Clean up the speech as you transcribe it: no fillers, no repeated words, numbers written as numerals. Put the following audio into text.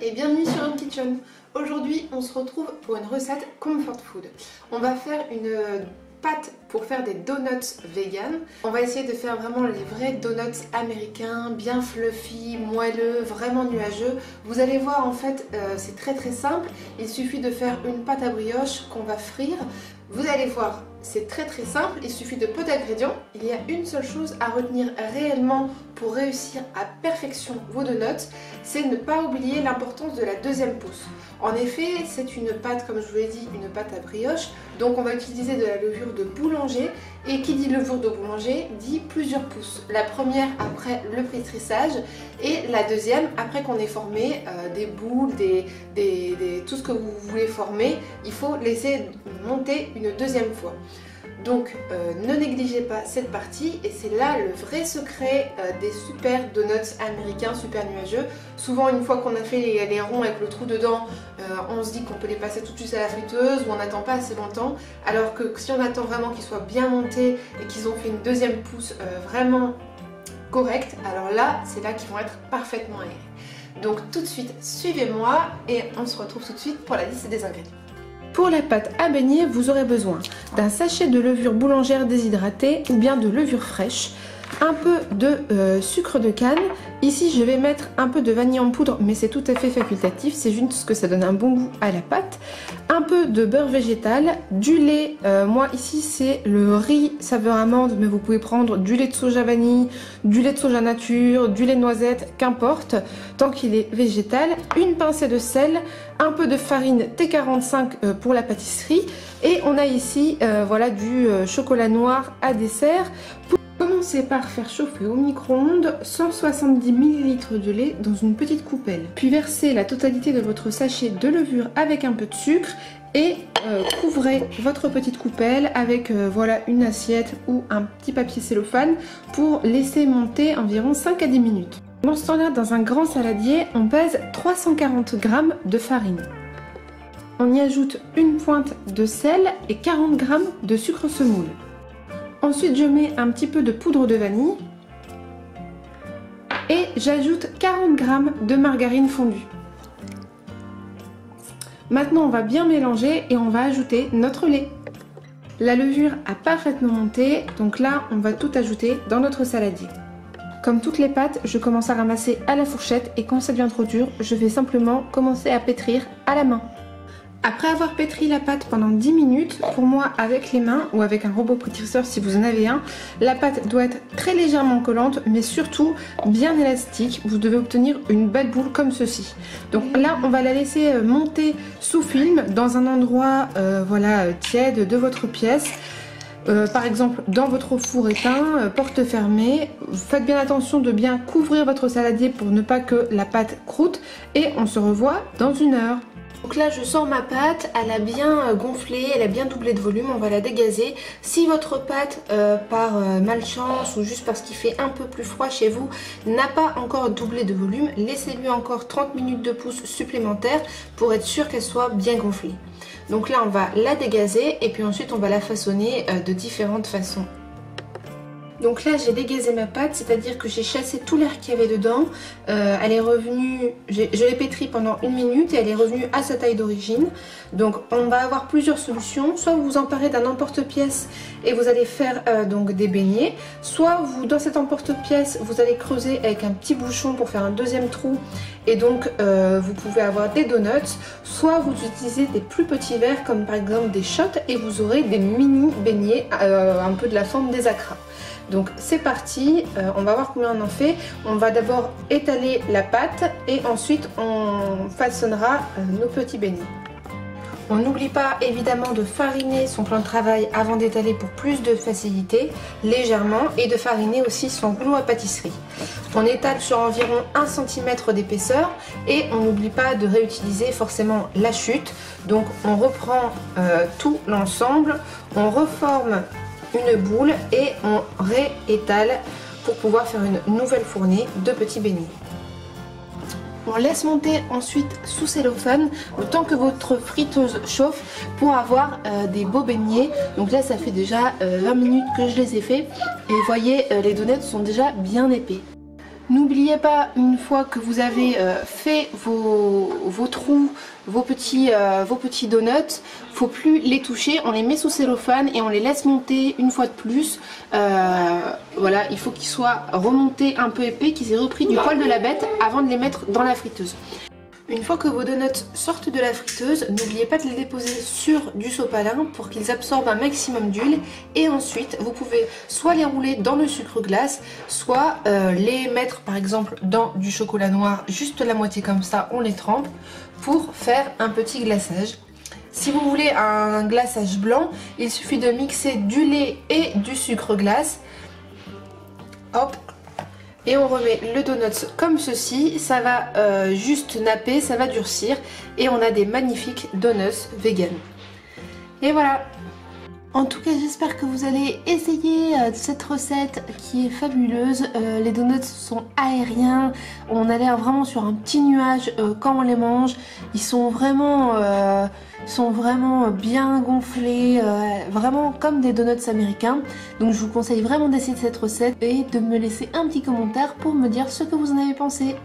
et bienvenue sur Home Kitchen. Aujourd'hui on se retrouve pour une recette comfort food. On va faire une pâte pour faire des donuts vegan. On va essayer de faire vraiment les vrais donuts américains, bien fluffy, moelleux, vraiment nuageux. Vous allez voir en fait c'est très simple. Il suffit de faire une pâte à brioche qu'on va frire. Vous allez voir, c'est très simple, il suffit de peu d'ingrédients. Il y a une seule chose à retenir réellement pour réussir à perfection vos donuts, c'est ne pas oublier l'importance de la deuxième pousse. En effet, c'est une pâte, comme je vous l'ai dit, une pâte à brioche, donc on va utiliser de la levure de boulanger, et qui dit levure de boulanger dit plusieurs pousses. La première après le pétrissage, et la deuxième après qu'on ait formé des boules, tout ce que vous voulez former, il faut laisser monter une deuxième fois. Donc ne négligez pas cette partie, et c'est là le vrai secret des super donuts américains super nuageux. Souvent une fois qu'on a fait les ronds avec le trou dedans, on se dit qu'on peut les passer tout de suite à la friteuse ou on n'attend pas assez longtemps, alors que si on attend vraiment qu'ils soient bien montés et qu'ils ont fait une deuxième pousse vraiment correcte, alors là c'est là qu'ils vont être parfaitement aérés. Donc tout de suite suivez-moi et on se retrouve tout de suite pour la liste des ingrédients. Pour la pâte à beignet, vous aurez besoin d'un sachet de levure boulangère déshydratée ou bien de levure fraîche, un peu de sucre de canne. Ici je vais mettre un peu de vanille en poudre, mais c'est tout à fait facultatif, c'est juste que ça donne un bon goût à la pâte. Un peu de beurre végétal, du lait, moi ici c'est le riz saveur amande, mais vous pouvez prendre du lait de soja vanille, du lait de soja nature, du lait de noisette, qu'importe, tant qu'il est végétal. Une pincée de sel, un peu de farine T45 pour la pâtisserie, et on a ici voilà du chocolat noir à dessert. Commencez par faire chauffer au micro-ondes 170 ml de lait dans une petite coupelle. Puis versez la totalité de votre sachet de levure avec un peu de sucre et couvrez votre petite coupelle avec voilà une assiette ou un petit papier cellophane pour laisser monter environ 5 à 10 minutes. Dans ce temps-là, dans un grand saladier, on pèse 340 g de farine. On y ajoute une pointe de sel et 40 g de sucre semoule. Ensuite, je mets un petit peu de poudre de vanille et j'ajoute 40 g de margarine fondue. Maintenant, on va bien mélanger et on va ajouter notre lait. La levure a parfaitement monté, donc là, on va tout ajouter dans notre saladier. Comme toutes les pâtes, je commence à ramasser à la fourchette et quand ça devient trop dur, je vais simplement commencer à pétrir à la main. Après avoir pétri la pâte pendant 10 minutes, pour moi avec les mains ou avec un robot pétrisseur si vous en avez un, la pâte doit être très légèrement collante mais surtout bien élastique. Vous devez obtenir une belle boule comme ceci. Donc là on va la laisser monter sous film dans un endroit voilà, tiède de votre pièce. Par exemple dans votre four éteint, porte fermée. Faites bien attention de bien couvrir votre saladier pour ne pas que la pâte croûte et on se revoit dans 1 heure. Donc là je sors ma pâte, elle a bien gonflé, elle a bien doublé de volume, on va la dégazer. Si votre pâte par malchance ou juste parce qu'il fait un peu plus froid chez vous n'a pas encore doublé de volume, laissez-lui encore 30 minutes de pousse supplémentaires pour être sûr qu'elle soit bien gonflée. Donc là on va la dégazer et puis ensuite on va la façonner de différentes façons. Donc là j'ai dégazé ma pâte, c'est-à-dire que j'ai chassé tout l'air qu'il y avait dedans. Elle est revenue, je l'ai pétrie pendant 1 minute et elle est revenue à sa taille d'origine. Donc on va avoir plusieurs solutions, soit vous vous emparez d'un emporte-pièce et vous allez faire donc des beignets, soit vous dans cet emporte-pièce vous allez creuser avec un petit bouchon pour faire un deuxième trou et donc vous pouvez avoir des donuts, soit vous utilisez des plus petits verres comme par exemple des shots et vous aurez des mini beignets un peu de la forme des acras. Donc c'est parti, on va voir combien on en fait. On va d'abord étaler la pâte et ensuite on façonnera nos petits beignets. On n'oublie pas évidemment de fariner son plan de travail avant d'étaler pour plus de facilité, légèrement, et de fariner aussi son rouleau à pâtisserie. On étale sur environ 1 cm d'épaisseur et on n'oublie pas de réutiliser forcément la chute. Donc on reprend tout l'ensemble, on reforme une boule et on réétale pour pouvoir faire une nouvelle fournée de petits beignets. On laisse monter ensuite sous cellophane le temps que votre friteuse chauffe pour avoir des beaux beignets. Donc là ça fait déjà 20 minutes que je les ai faits et vous voyez les donuts sont déjà bien épais. N'oubliez pas, une fois que vous avez fait vos trous, vos petits donuts, faut plus les toucher, on les met sous cellophane et on les laisse monter une fois de plus. Voilà, il faut qu'ils soient remontés un peu épais, qu'ils aient repris du poil de la bête avant de les mettre dans la friteuse. Une fois que vos donuts sortent de la friteuse, n'oubliez pas de les déposer sur du sopalin pour qu'ils absorbent un maximum d'huile. Et ensuite, vous pouvez soit les rouler dans le sucre glace, soit les mettre par exemple dans du chocolat noir, juste la moitié comme ça, on les trempe pour faire un petit glaçage. Si vous voulez un glaçage blanc, il suffit de mixer du lait et du sucre glace. Hop! Et on remet le donut comme ceci, ça va juste napper, ça va durcir et on a des magnifiques donuts vegan. Et voilà. En tout cas, j'espère que vous allez essayer cette recette qui est fabuleuse. Les donuts sont aériens, on a l'air vraiment sur un petit nuage quand on les mange. Ils sont vraiment bien gonflés, vraiment comme des donuts américains. Donc je vous conseille vraiment d'essayer cette recette et de me laisser un petit commentaire pour me dire ce que vous en avez pensé.